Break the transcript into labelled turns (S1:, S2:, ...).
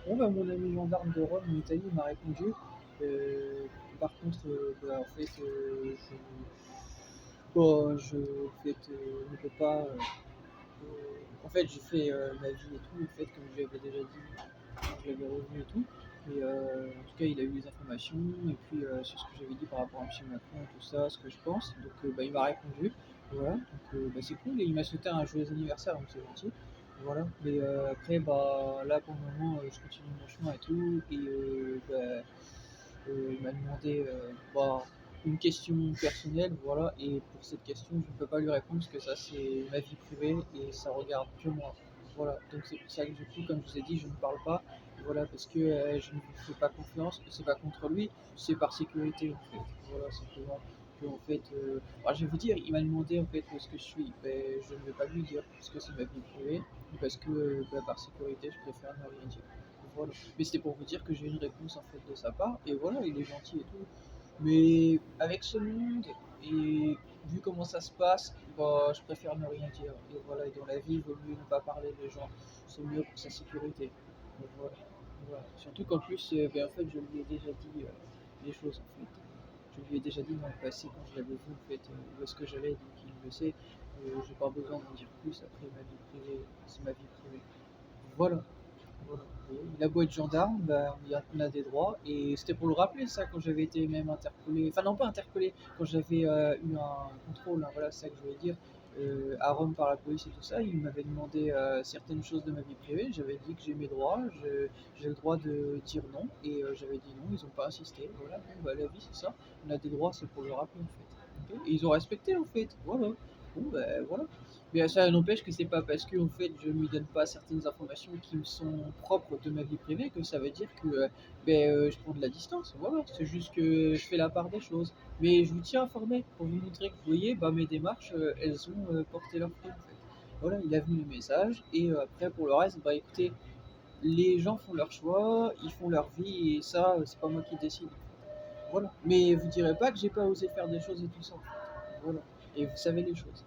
S1: Bon, bah, mon ami gendarme de Rome en Italie m'a répondu. Euh, Par contre, bah, en fait, ne peux pas. En fait, j'ai fait ma vie et tout, en fait, comme je l'avais déjà dit, quand je l'avais revenu et tout. Et en tout cas, il a eu les informations, et puis sur ce que j'avais dit par rapport à M. Macron, tout ça, ce que je pense. Donc, bah, il m'a répondu. Voilà, donc bah, c'est cool. Et il m'a souhaité un joyeux anniversaire, donc c'est gentil. Voilà, mais après, bah, là pour le moment, je continue mon chemin et tout. Et bah, il m'a demandé bah, une question personnelle, voilà, et pour cette question, je ne peux pas lui répondre parce que ça, c'est ma vie privée et ça regarde que moi. Voilà, donc c'est pour ça que du coup, comme je vous ai dit, je ne parle pas, voilà, parce que je ne lui fais pas confiance, c'est pas contre lui, c'est par sécurité en fait. Voilà, simplement. Que, en fait, alors, je vais vous dire, il m'a demandé en fait où est-ce que je suis, ben, je ne vais pas lui dire parce que c'est ma vie privée, parce que ben, par sécurité, je préfère ne rien dire. Voilà. Mais c'était pour vous dire que j'ai une réponse en fait de sa part, et voilà, il est gentil et tout. Mais avec ce monde, et vu comment ça se passe, bah, je préfère ne rien dire. Et voilà, et dans la vie, il vaut mieux ne pas parler des gens, c'est mieux pour sa sécurité. Et voilà. Voilà. Surtout qu'en plus, ben, en fait, je lui ai déjà dit les choses en fait. Je lui ai déjà dit dans le passé quand je l'avais vu en fait où est-ce que j'allais, donc il le sait. J'ai pas besoin d'en dire plus. Après ma vie privée, c'est ma vie privée. Voilà. Voilà. Il a beau être gendarme, bah, on a des droits. Et c'était pour le rappeler, ça, quand j'avais été même interpellé. Enfin, non, pas interpellé, quand j'avais eu un contrôle, hein, voilà, c'est ça que je voulais dire, à Rome par la police et tout ça. Il m'avait demandé certaines choses de ma vie privée. J'avais dit que j'ai mes droits, j'ai le droit de dire non. Et j'avais dit non, ils n'ont pas insisté. Voilà, bon, bah, la vie, c'est ça. On a des droits, c'est pour le rappeler, en fait. Ok. Et ils ont respecté, en fait. Voilà. Bon, ben voilà. Mais ça n'empêche que c'est pas parce que en fait je lui donne pas certaines informations qui me sont propres de ma vie privée que ça veut dire que je prends de la distance. Voilà, c'est juste que je fais la part des choses. Mais je vous tiens informé pour vous montrer que vous voyez, bah, mes démarches, elles ont porté leurs fruits en fait. Voilà, il a vu mes messages et après pour le reste, bah écoutez, les gens font leur choix, ils font leur vie et ça, c'est pas moi qui décide. Voilà. Mais vous direz pas que j'ai pas osé faire des choses et tout ça. Voilà. Et vous savez les choses.